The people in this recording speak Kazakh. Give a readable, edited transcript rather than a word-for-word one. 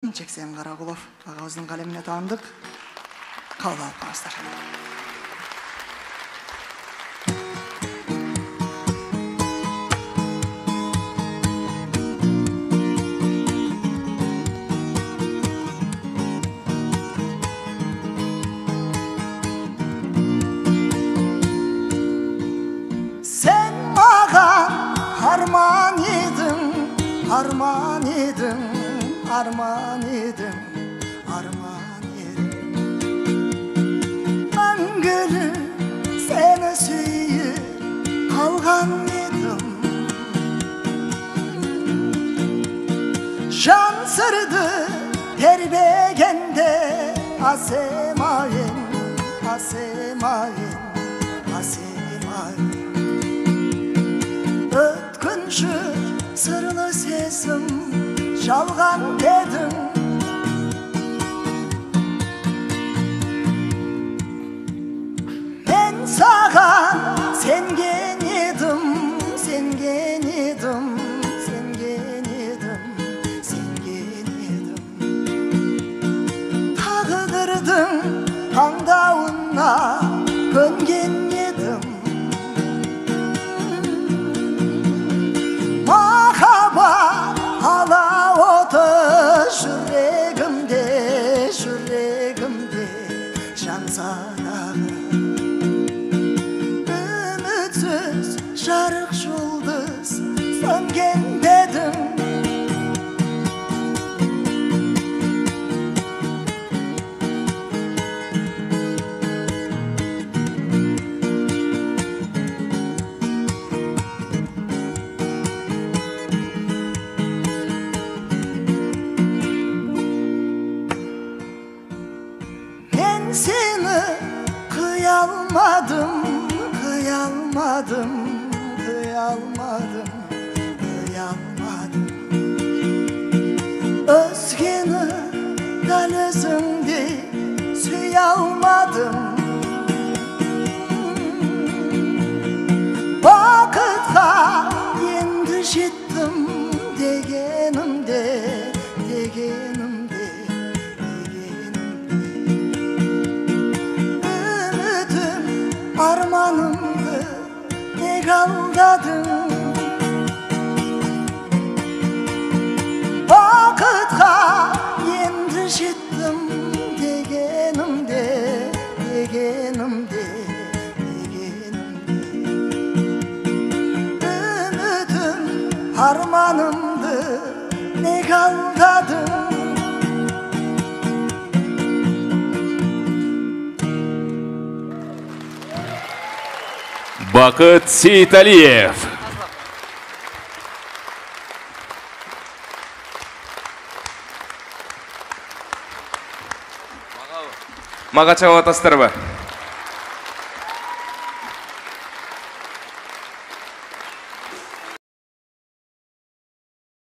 Жексен Каракулов ағамыздың қалеміне таандык. Кабыл алып қалыңыздар. Sen mаған арман едің, арман едің, armağan edim, armağan edim. Мәңгілі seni сүйіп қалған едім. Жан сырды тербегенде асемайын, асемайын, асемайын. Өткінші сырлы сезім жалған дедің. Мен саған сенген едім, сенген едім, сенген едім, сенген едім. Тағдырдың таңдауына көнген едім. Махаббат алауыты жүрегімде, жүрегімде жанса дағы. Үмітсіз жарық жұлдыз сөнген дедің. Seni kıyalmadım, kıyalmadım, kıyalmadım, kıyalmadım. Özgeni dal özümde suyalmadım. Vakıtla endi жетtim degenimde, degenimde. Armanımdı ne kaldadın. Vakıtla endi жетtim degenimde, degenimde, degenimde. Ümidim armanımdı ne kaldadın. Бақыт Сейталиев. Мага чабатасыздарбы?